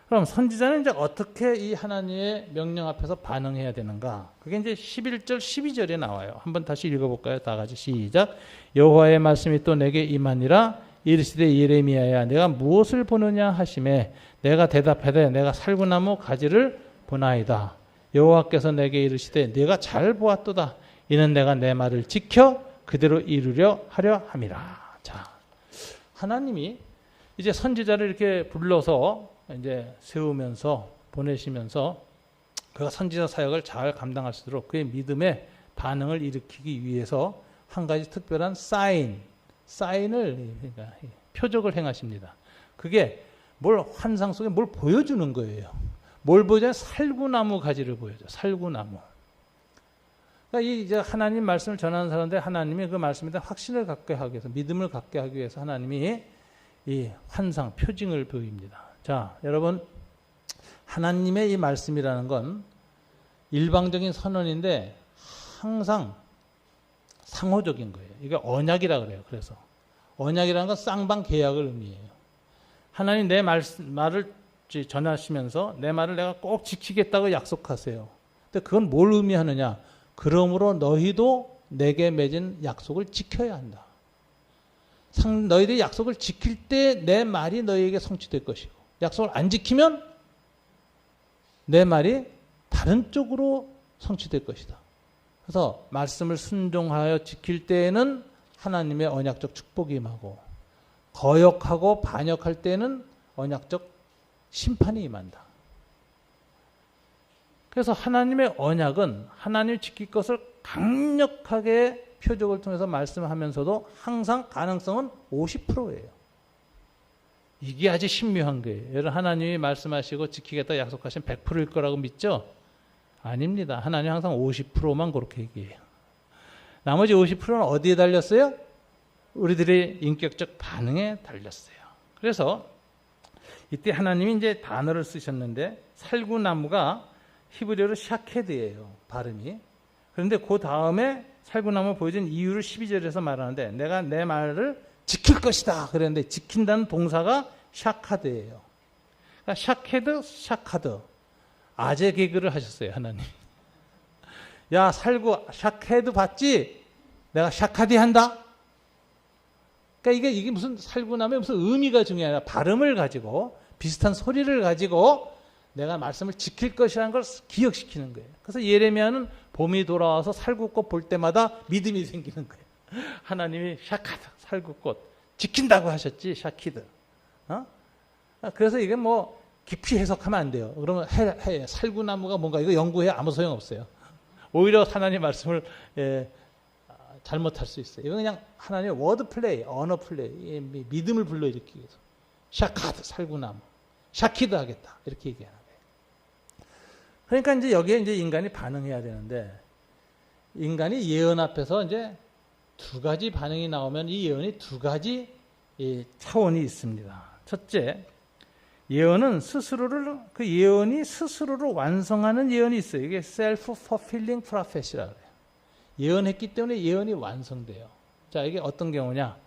그럼 선지자는 이제 어떻게 이 하나님의 명령 앞에서 반응해야 되는가? 그게 이제 11절, 12절에 나와요. 한번 다시 읽어볼까요? 다 같이 시작. 여호와의 말씀이 또 내게 임하니라. 이르시되 예레미야야, 내가 무엇을 보느냐 하시매 내가 대답하되 내가 살구나무 가지를 보나이다. 여호와께서 내게 이르시되 내가 잘 보았도다. 이는 내가 내 말을 지켜 그대로 이루려 하려 함이라. 자, 하나님이 이제 선지자를 이렇게 불러서 이제 세우면서 보내시면서 그가 선지자 사역을 잘 감당할 수 있도록 그의 믿음의 반응을 일으키기 위해서 한 가지 특별한 사인을, 그러니까 표적을 행하십니다. 그게 뭘 환상 속에 뭘 보여주는 거예요. 뭘 보여줘요? 살구나무 가지를 보여줘. 살구나무. 그러니까 이 이제 하나님 말씀을 전하는 사람들 하나님이 그 말씀에 대한 확신을 갖게 하기 위해서, 믿음을 갖게 하기 위해서 하나님이 이 환상, 표징을 보입니다. 자, 여러분, 하나님의 이 말씀이라는 건 일방적인 선언인데 항상 상호적인 거예요. 이게 언약이라 그래요. 그래서 언약이라는 건 쌍방 계약을 의미해요. 하나님 내 말을 전하시면서 내 말을 내가 꼭 지키겠다고 약속하세요. 근데 그건 뭘 의미하느냐? 그러므로 너희도 내게 맺은 약속을 지켜야 한다. 너희들이 약속을 지킬 때 내 말이 너희에게 성취될 것이고, 약속을 안 지키면 내 말이 다른 쪽으로 성취될 것이다. 그래서 말씀을 순종하여 지킬 때에는 하나님의 언약적 축복이 임하고, 거역하고 반역할 때는 언약적 심판이 임한다. 그래서 하나님의 언약은 하나님이 지킬 것을 강력하게 표적을 통해서 말씀하면서도 항상 가능성은 50%예요. 이게 아주 신묘한 거예요. 여러분, 하나님이 말씀하시고 지키겠다 약속하시면 100%일 거라고 믿죠? 아닙니다. 하나님 항상 50%만 그렇게 얘기해요. 나머지 50%는 어디에 달렸어요? 우리들의 인격적 반응에 달렸어요. 그래서 이때 하나님이 이제 단어를 쓰셨는데, 살구나무가 히브리어로 샤케드예요, 발음이. 그런데 그 다음에 살구나무 보여준 이유를 12절에서 말하는데, 내가 내 말을 지킬 것이다 그랬는데, 지킨다는 동사가 샤카드예요. 그러니까 샤카드. 아재 개그를 하셨어요, 하나님. 야, 살구 샤케드 봤지? 내가 샤카디 한다. 그러니까 이게 무슨 살구나무의 무슨 의미가 중요한 아니라 발음을 가지고 비슷한 소리를 가지고 내가 말씀을 지킬 것이라는 걸 기억시키는 거예요. 그래서 예레미야는 봄이 돌아와서 살구꽃 볼 때마다 믿음이 생기는 거예요. 하나님이 샤카드, 살구꽃 지킨다고 하셨지, 샤키드. 그래서 이게 뭐 깊이 해석하면 안 돼요. 그러면 살구나무가 뭔가 이거 연구해 아무 소용 없어요. 오히려 하나님 말씀을 잘못할 수 있어요. 이건 그냥 하나님의 워드 플레이, 언어 플레이, 믿음을 불러일으키기 위해서. 샤카드, 살구나무. 샤키드 하겠다. 이렇게 얘기하는 거예요. 그러니까 이제 여기에 이제 인간이 반응해야 되는데, 인간이 예언 앞에서 이제 두 가지 반응이 나오면 이 예언이 두 가지 차원이 있습니다. 첫째, 예언은 그 예언이 스스로를 완성하는 예언이 있어요. 이게 self-fulfilling prophecy라고 해요. 예언했기 때문에 예언이 완성돼요. 자, 이게 어떤 경우냐?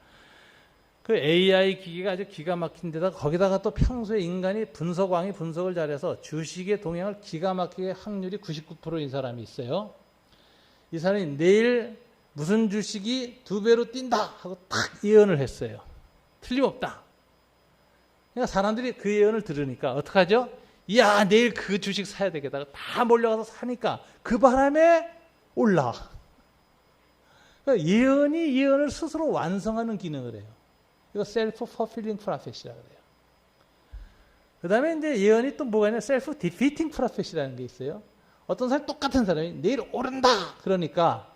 그 AI 기기가 아주 기가 막힌 데다가 거기다가 또 평소에 인간이 분석왕이 분석을 잘해서 주식의 동향을 기가 막히게 확률이 99%인 사람이 있어요. 이 사람이 내일 무슨 주식이 2배로 뛴다 하고 딱 예언을 했어요. 틀림없다. 그러니까 사람들이 그 예언을 들으니까 어떡하죠? 이야, 내일 그 주식 사야 되겠다. 다 몰려가서 사니까 그 바람에 올라. 그러니까 예언이 예언을 스스로 완성하는 기능을 해요. 이거 self-fulfilling prophecy라고 해요. 그 다음에 이제 예언이 또 뭐가 있냐, 셀프 디피팅 프로페시라는 게 있어요. 어떤 사람이 똑같은 사람이 내일 오른다 그러니까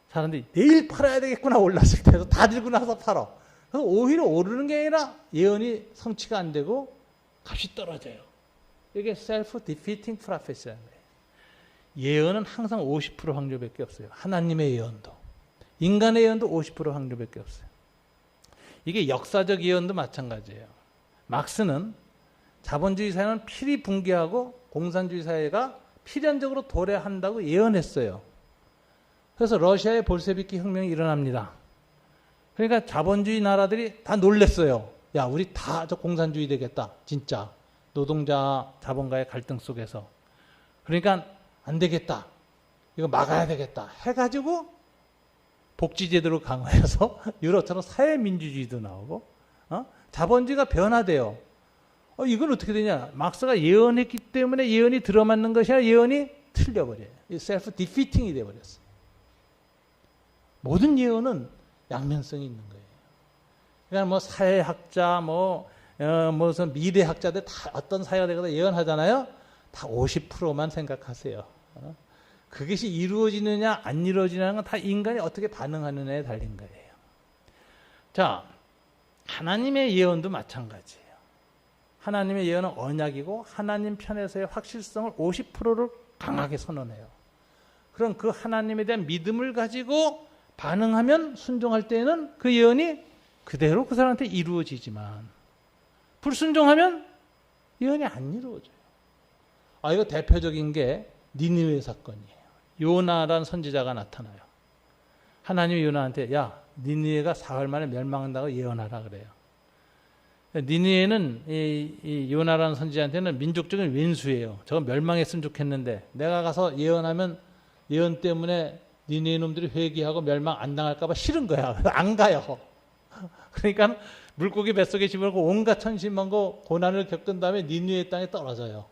사람들이 내일 팔아야 되겠구나 올랐을 때도 다 들고 나서 팔아. 그래서 오히려 오르는 게 아니라 예언이 성취가 안 되고 값이 떨어져요. 이게 셀프 디피팅 프로페시라는 거예요. 예언은 항상 50% 확률밖에 없어요. 하나님의 예언도. 인간의 예언도 50% 확률밖에 없어요. 이게 역사적 예언도 마찬가지예요. 막스는 자본주의 사회는 필히 붕괴하고 공산주의 사회가 필연적으로 도래한다고 예언했어요. 그래서 러시아의 볼셰비키 혁명이 일어납니다. 그러니까 자본주의 나라들이 다 놀랬어요. 야, 우리 다 저 공산주의 되겠다. 진짜. 노동자 자본가의 갈등 속에서. 그러니까 안 되겠다. 이거 막아야 되겠다. 해가지고 복지제도를 강화해서 유럽처럼 사회민주주의도 나오고 자본주의가 변화돼요. 이건 어떻게 되냐. 막스가 예언했기 때문에 예언이 들어맞는 것이 아니라 예언이 틀려버려요. 셀프 디피팅이 돼버렸어요. 모든 예언은 양면성이 있는 거예요. 그러니까 뭐 사회학자, 무슨 미래학자들 다 어떤 사회가 되거나 예언하잖아요. 다 50%만 생각하세요. 그것이 이루어지느냐 안 이루어지느냐는 건 다 인간이 어떻게 반응하느냐에 달린 거예요. 자, 하나님의 예언도 마찬가지예요. 하나님의 예언은 언약이고 하나님 편에서의 확실성을 50%를 강하게 선언해요. 그럼 그 하나님에 대한 믿음을 가지고 반응하면 순종할 때에는 그 예언이 그대로 그 사람한테 이루어지지만 불순종하면 예언이 안 이루어져요. 이거 대표적인 게 니느웨 사건이에요. 요나라는 선지자가 나타나요. 하나님이 요나한테 야, 니느웨가 사흘 만에 멸망한다고 예언하라 그래요. 니느웨는 이 요나라는 선지자한테는 민족적인 왼수예요. 저거 멸망했으면 좋겠는데 내가 가서 예언하면 예언 때문에 니느웨 놈들이 회개하고 멸망 안 당할까 봐 싫은 거야. 안 가요. 그러니까 물고기 뱃속에 집어넣고 온갖 천신만고 고난을 겪은 다음에 니느웨 땅에 떨어져요.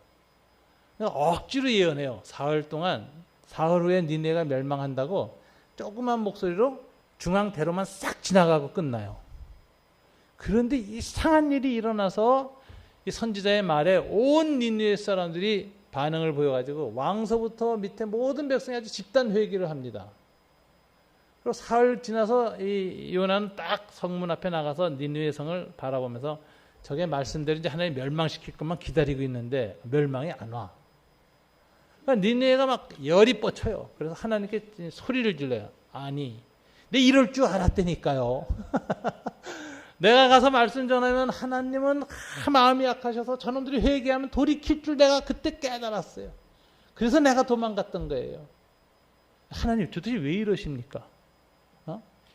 억지로 예언해요. 사흘 동안, 사흘 후에 니느웨가 멸망한다고 조그만 목소리로 중앙대로만 싹 지나가고 끝나요. 그런데 이상한 일이 일어나서 이 선지자의 말에 온 니느웨 사람들이 반응을 보여가지고 왕서부터 밑에 모든 백성이 아주 집단 회개를 합니다. 그리고 사흘 지나서 이 요나는 딱 성문 앞에 나가서 니느웨 성을 바라보면서 저게 말씀대로 이제 하나님 멸망시킬 것만 기다리고 있는데 멸망이 안 와. 그러니까 니느웨가 막 열이 뻗쳐요. 그래서 하나님께 소리를 질러요. 아니, 내 이럴 줄 알았다니까요. 내가 가서 말씀 전하면 하나님은 마음이 약하셔서 저놈들이 회개하면 돌이킬 줄 내가 그때 깨달았어요. 그래서 내가 도망갔던 거예요. 하나님 도대체 왜 이러십니까?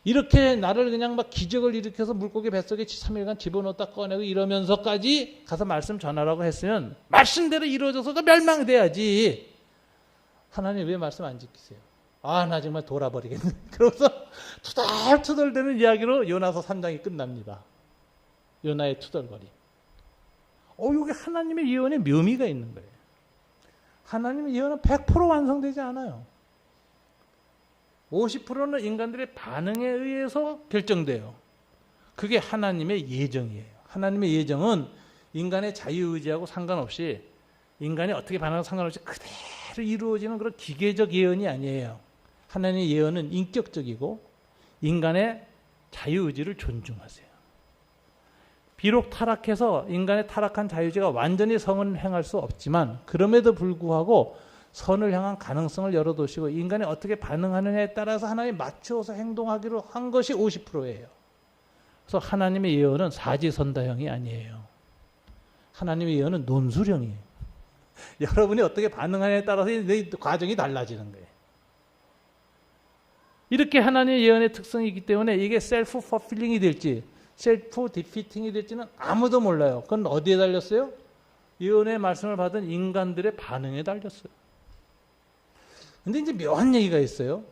이렇게 나를 그냥 막 기적을 일으켜서 물고기 뱃속에 3일간 집어넣었다 꺼내고 이러면서까지 가서 말씀 전하라고 했으면 말씀대로 이루어져서 멸망돼야지. 하나님 왜 말씀 안 지키세요? 나 정말 돌아버리겠네. 그러고서 투덜투덜대는 이야기로 요나서 3장이 끝납니다. 요나의 투덜거림. 여기 하나님의 예언에 묘미가 있는 거예요. 하나님의 예언은 100% 완성되지 않아요. 50%는 인간들의 반응에 의해서 결정돼요. 그게 하나님의 예정이에요. 하나님의 예정은 인간의 자유의지하고 상관없이 인간이 어떻게 반응하고 상관없이 그대로 이루어지는 그런 기계적 예언이 아니에요. 하나님의 예언은 인격적이고 인간의 자유의지를 존중하세요. 비록 타락해서 인간의 타락한 자유의지가 완전히 성을 행할 수 없지만 그럼에도 불구하고 선을 향한 가능성을 열어두시고 인간이 어떻게 반응하느냐에 따라서 하나님이 맞추어서 행동하기로 한 것이 50%예요. 그래서 하나님의 예언은 사지선다형이 아니에요. 하나님의 예언은 논술형이에요. 여러분이 어떻게 반응하느냐에 따라서 이 과정이 달라지는 거예요. 이렇게 하나님의 예언의 특성이 있기 때문에 이게 셀프 퍼필링이 될지 셀프 디피팅이 될지는 아무도 몰라요. 그건 어디에 달렸어요? 예언의 말씀을 받은 인간들의 반응에 달렸어요. 근데 이제 묘한 얘기가 있어요.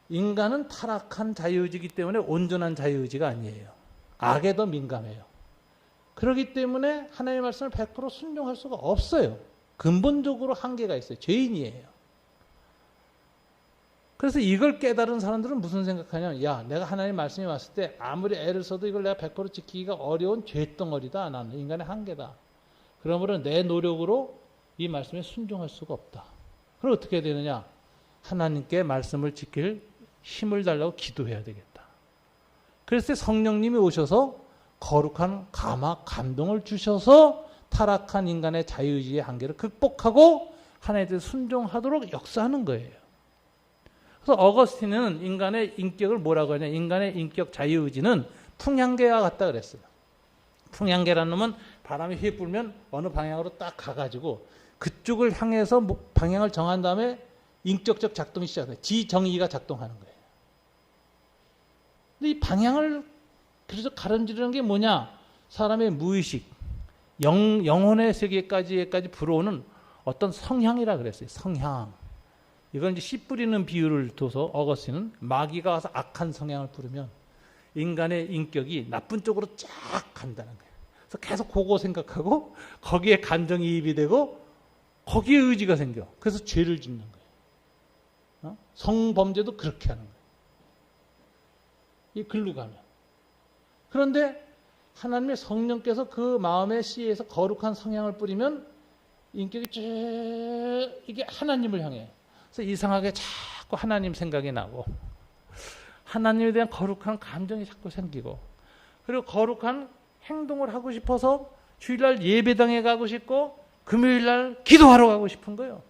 인간은 타락한 자유의지이기 때문에 온전한 자유의지가 아니에요. 악에 더 민감해요. 그렇기 때문에 하나님의 말씀을 100% 순종할 수가 없어요. 근본적으로 한계가 있어요. 죄인이에요. 그래서 이걸 깨달은 사람들은 무슨 생각하냐면 야, 내가 하나님 말씀이 왔을 때 아무리 애를 써도 이걸 내가 100% 지키기가 어려운 죄덩어리다. 나는 인간의 한계다. 그러므로 내 노력으로 이 말씀에 순종할 수가 없다. 그럼 어떻게 되느냐? 하나님께 말씀을 지킬 힘을 달라고 기도해야 되겠다. 그래서 성령님이 오셔서 거룩한 감동을 주셔서 타락한 인간의 자유의지의 한계를 극복하고 하나님에 대해서 순종하도록 역사하는 거예요. 그래서 어거스틴은 인간의 인격을 뭐라고 하냐? 인간의 인격 자유의지는 풍향계와 같다 그랬어요. 풍향계라는 놈은 바람이 휘 불면 어느 방향으로 딱 가가지고 그쪽을 향해서 방향을 정한 다음에 인격적 작동이 시작돼요. 지정의가 작동하는 거예요. 근데 이 방향을 그래서 가름지르는 게 뭐냐? 사람의 무의식, 영혼의 세계까지 불어오는 어떤 성향이라 그랬어요. 성향. 이건 이제 씨 뿌리는 비유를 둬서 어거스틴은 마귀가 와서 악한 성향을 부르면 인간의 인격이 나쁜 쪽으로 쫙 간다는 거예요. 그래서 계속 그거 생각하고 거기에 감정이입이 되고 거기에 의지가 생겨. 그래서 죄를 짓는 거예요. 성범죄도 그렇게 하는 거예요. 이 글로 가면. 그런데 하나님의 성령께서 그 마음의 씨에서 거룩한 성향을 뿌리면 인격이 쭉 이게 하나님을 향해. 그래서 이상하게 자꾸 하나님 생각이 나고 하나님에 대한 거룩한 감정이 자꾸 생기고 그리고 거룩한 행동을 하고 싶어서 주일날 예배당에 가고 싶고 금요일날 기도하러 가고 싶은 거예요.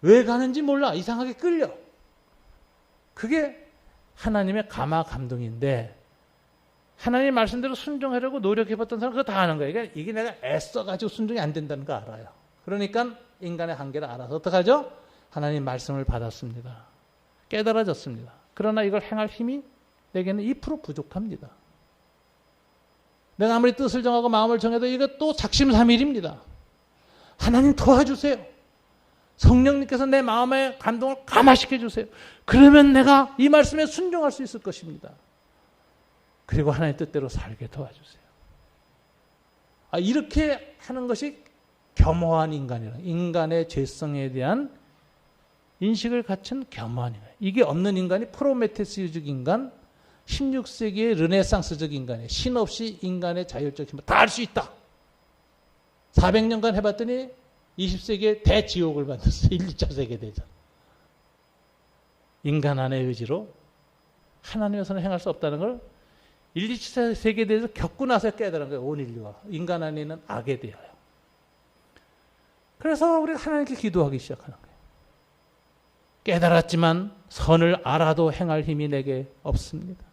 왜 가는지 몰라. 이상하게 끌려. 그게 하나님의 감동인데 하나님 말씀대로 순종하려고 노력해봤던 사람은 그거 다 아는 거예요. 이게 내가 애써가지고 순종이 안 된다는 거 알아요. 그러니까 인간의 한계를 알아서 어떡하죠? 하나님 말씀을 받았습니다. 깨달아졌습니다. 그러나 이걸 행할 힘이 내게는 2% 부족합니다. 내가 아무리 뜻을 정하고 마음을 정해도 이것도 작심삼일입니다. 하나님 도와주세요. 성령님께서 내 마음의 감동을 감화시켜 주세요. 그러면 내가 이 말씀에 순종할 수 있을 것입니다. 그리고 하나님 뜻대로 살게 도와주세요. 이렇게 하는 것이 겸허한 인간이라. 인간의 죄성에 대한 인식을 갖춘 겸허한 인간. 이게 없는 인간이 프로메테우스적 인간, 16세기의 르네상스적 인간이에요. 신 없이 인간의 자율적 힘을 다 할 수 있다. 400년간 해봤더니 20세기에 대지옥을 만들었어요. 1, 2차 세계대전. 인간 안의 의지로 하나님에서는 행할 수 없다는 걸 1, 2차 세계대전을 겪고 나서 깨달은 거예요. 온 인류가. 인간 안에 있는 악에 대하여. 그래서 우리가 하나님께 기도하기 시작하는 거예요. 깨달았지만 선을 알아도 행할 힘이 내게 없습니다.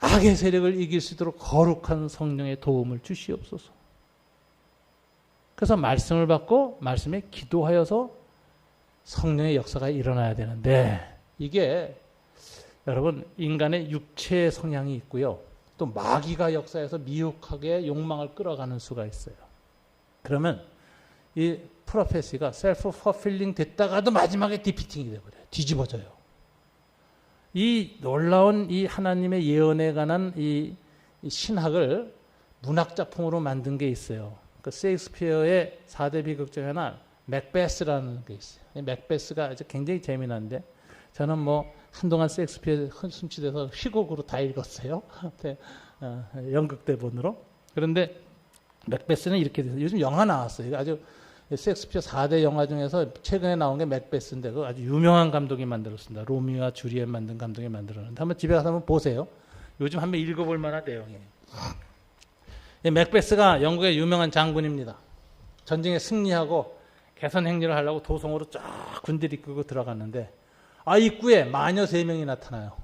악의 세력을 이길 수 있도록 거룩한 성령의 도움을 주시옵소서. 그래서 말씀을 받고 말씀에 기도하여서 성령의 역사가 일어나야 되는데 이게 여러분 인간의 육체의 성향이 있고요. 또 마귀가 역사해서 미혹하게 욕망을 끌어가는 수가 있어요. 그러면 이 프로페시가 셀프 퍼필링 됐다가도 마지막에 디피팅이 돼버려요. 뒤집어져요. 이 놀라운 이 하나님의 예언에 관한 이 신학을 문학작품으로 만든 게 있어요. 그 셰익스피어의 4대 비극 중에 하나 맥베스라는 게 있어요. 이 맥베스가 아주 굉장히 재미난데 저는 뭐 한동안 셰익스피어에 순치돼서 희곡으로 다 읽었어요. 연극 대본으로. 그런데 맥베스는 이렇게 돼서 요즘 영화 나왔어요. 아주 셰익스피어 4대 영화 중에서 최근에 나온 게 맥베스인데 그 아주 유명한 감독이 만들었습니다. 로미오와 주리엣 만든 감독이 만들었는데 한번 집에 가서 한번 보세요. 요즘 한번 읽어볼 만한 내용이에요. 맥베스가 영국의 유명한 장군입니다. 전쟁에 승리하고 개선 행진을 하려고 도성으로 쫙 군대를 이끌고 들어갔는데 입구에 마녀 3명이 나타나요.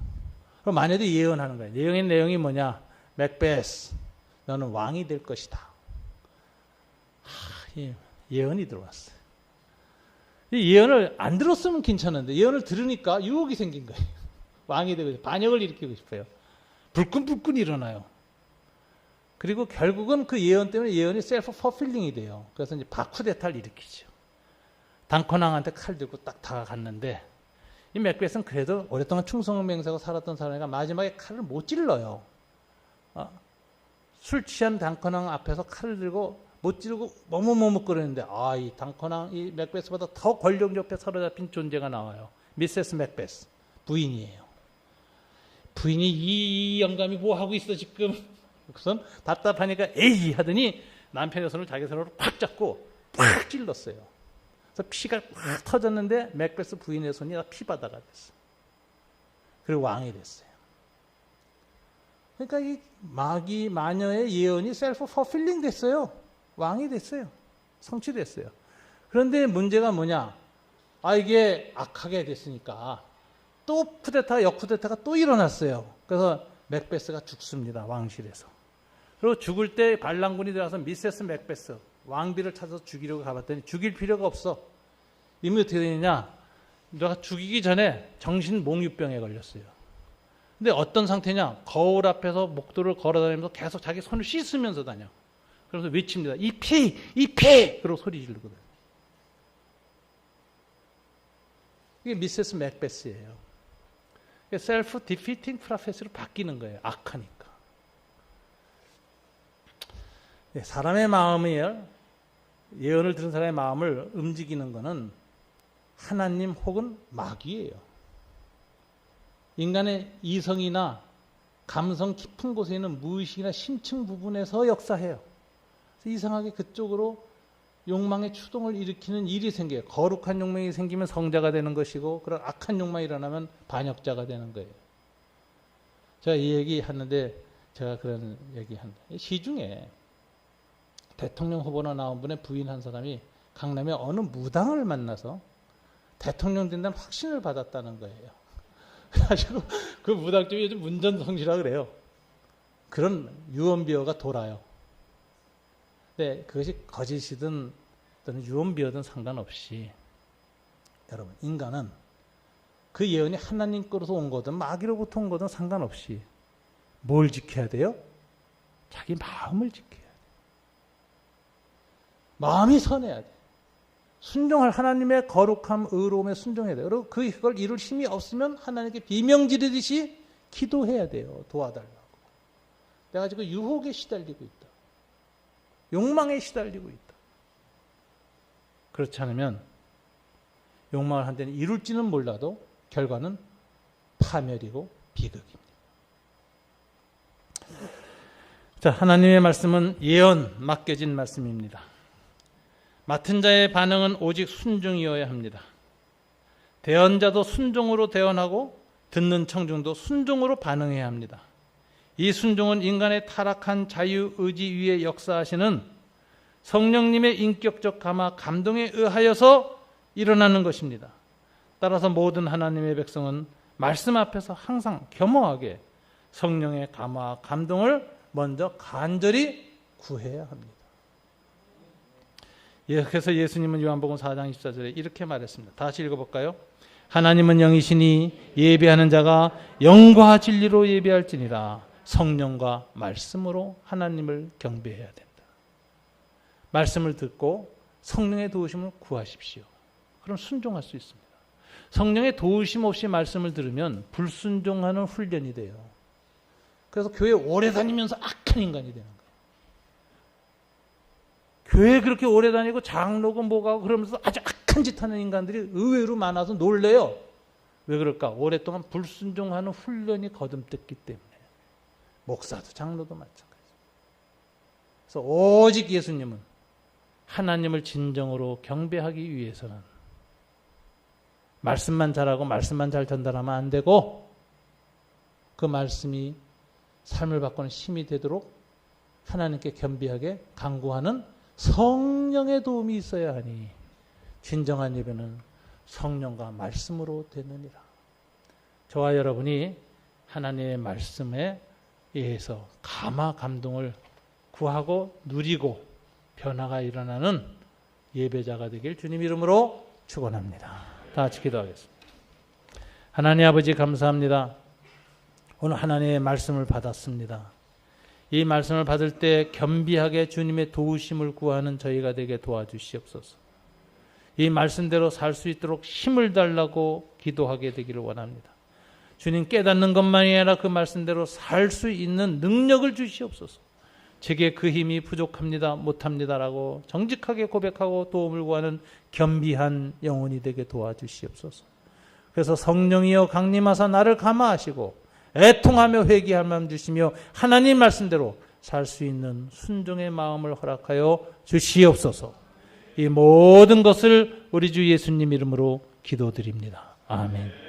그럼 마녀들이 예언하는 거예요. 예언의 내용이 뭐냐? 맥베스, 너는 왕이 될 것이다. 예언이 들어왔어요. 이 예언을 안 들었으면 괜찮은데 예언을 들으니까 유혹이 생긴 거예요. 왕이 되고 반역을 일으키고 싶어요. 불끈불끈 일어나요. 그리고 결국은 그 예언 때문에 예언이 셀프 퍼필링이 돼요. 그래서 이제 바쿠데타를 일으키죠. 당컨왕한테 칼 들고 딱 다가갔는데 이 맥베스는 그래도 오랫동안 충성을 맹세하고 살았던 사람이니까 마지막에 칼을 못 찔러요. 술 취한 당컨왕 앞에서 칼을 들고 못 찌르고 머뭇머뭇거리는데 이 당컨왕 이 맥베스보다 더 권력 옆에 사로잡힌 존재가 나와요. 미세스 맥베스 부인이에요. 부인이 이 영감이 뭐 하고 있어 지금 그래서 답답하니까 에이 하더니 남편의 손을 자기 손으로 팍 잡고 팍 찔렀어요. 그래서 피가 팍 터졌는데 맥베스 부인의 손이 피바다가 됐어요. 그리고 왕이 됐어요. 그러니까 이 마귀 마녀의 예언이 셀프 퍼필링 됐어요. 왕이 됐어요. 성취됐어요. 그런데 문제가 뭐냐? 이게 악하게 됐으니까 또 역쿠데타가 또 일어났어요. 그래서 맥베스가 죽습니다. 왕실에서. 그리고 죽을 때 반란군이 들어와서 미세스 맥베스 왕비를 찾아서 죽이려고 가봤더니 죽일 필요가 없어. 이미 어떻게 되느냐? 내가 죽이기 전에 정신몽유병에 걸렸어요. 근데 어떤 상태냐? 거울 앞에서 목도를 걸어다니면서 계속 자기 손을 씻으면서 다녀. 그래서 외칩니다. 이 피! 그러고 소리 지르거든요. 이게 미세스 맥베스예요. 셀프 디피팅 프로페시로 바뀌는 거예요. 악하니까. 사람의 마음이에요. 예언을 들은 사람의 마음을 움직이는 것은 하나님 혹은 마귀예요. 인간의 이성이나 감성 깊은 곳에 있는 무의식이나 심층 부분에서 역사해요. 그래서 이상하게 그쪽으로 욕망의 추동을 일으키는 일이 생겨요. 거룩한 욕망이 생기면 성자가 되는 것이고 그런 악한 욕망이 일어나면 반역자가 되는 거예요. 제가 이 얘기 하는데 제가 그런 얘기 한다. 시중에 대통령 후보로 나온 분의 부인 한 사람이 강남의 어느 무당을 만나서 대통령 된다는 확신을 받았다는 거예요. 그래가지고 그 무당 쪽이 요즘 문전성시라 그래요. 그런 유언비어가 돌아요. 근데 그것이 거짓이든 또는 유언비어든 상관없이 여러분 인간은 그 예언이 하나님 거로서 온 거든 마귀로부터 온 거든 상관없이 뭘 지켜야 돼요? 자기 마음을 지켜야 돼요. 마음이 선해야 돼요. 순종할 하나님의 거룩함, 의로움에 순종해야 돼요. 그리고 그걸 이룰 힘이 없으면 하나님께 비명 지르듯이 기도해야 돼요. 도와달라고. 내가 지금 유혹에 시달리고 있다. 욕망에 시달리고 있다. 그렇지 않으면 욕망을 한 데는 이룰지는 몰라도 결과는 파멸이고 비극입니다. 자, 하나님의 말씀은 예언, 맡겨진 말씀입니다. 맡은 자의 반응은 오직 순종이어야 합니다. 대언자도 순종으로 대언하고 듣는 청중도 순종으로 반응해야 합니다. 이 순종은 인간의 타락한 자유의지 위에 역사하시는 성령님의 인격적 감화, 감동에 의하여서 일어나는 것입니다. 따라서 모든 하나님의 백성은 말씀 앞에서 항상 겸허하게 성령의 감화, 감동을 먼저 간절히 구해야 합니다. 그래서 예수님은 요한복음 4장 24절에 이렇게 말했습니다. 다시 읽어볼까요? 하나님은 영이시니 예배하는 자가 영과 진리로 예배할지니라. 성령과 말씀으로 하나님을 경배해야 된다. 말씀을 듣고 성령의 도우심을 구하십시오. 그럼 순종할 수 있습니다. 성령의 도우심 없이 말씀을 들으면 불순종하는 훈련이 돼요. 그래서 교회 오래 다니면서 악한 인간이 되는 거예요. 교회 그렇게 오래 다니고 장로고 뭐고 그러면서 아주 악한 짓 하는 인간들이 의외로 많아서 놀래요. 왜 그럴까? 오랫동안 불순종하는 훈련이 거듭됐기 때문에. 목사도 장로도 마찬가지입니다. 그래서 오직 예수님은 하나님을 진정으로 경배하기 위해서는 말씀만 잘하고 말씀만 잘 전달하면 안 되고 그 말씀이 삶을 바꾸는 힘이 되도록 하나님께 겸비하게 간구하는 성령의 도움이 있어야 하니 진정한 예배는 성령과 말씀으로 되느니라. 저와 여러분이 하나님의 말씀에 의해서 감화 감동을 구하고 누리고 변화가 일어나는 예배자가 되길 주님 이름으로 축원합니다. 다 같이 기도하겠습니다. 하나님 아버지 감사합니다. 오늘 하나님의 말씀을 받았습니다. 이 말씀을 받을 때 겸비하게 주님의 도우심을 구하는 저희가 되게 도와주시옵소서. 이 말씀대로 살 수 있도록 힘을 달라고 기도하게 되기를 원합니다. 주님 깨닫는 것만이 아니라 그 말씀대로 살 수 있는 능력을 주시옵소서. 제게 그 힘이 부족합니다, 못합니다라고 정직하게 고백하고 도움을 구하는 겸비한 영혼이 되게 도와주시옵소서. 그래서 성령이여 강림하사 나를 감화하시고 애통하며 회개할 마음 주시며 하나님 말씀대로 살 수 있는 순종의 마음을 허락하여 주시옵소서. 이 모든 것을 우리 주 예수님 이름으로 기도드립니다. 아멘.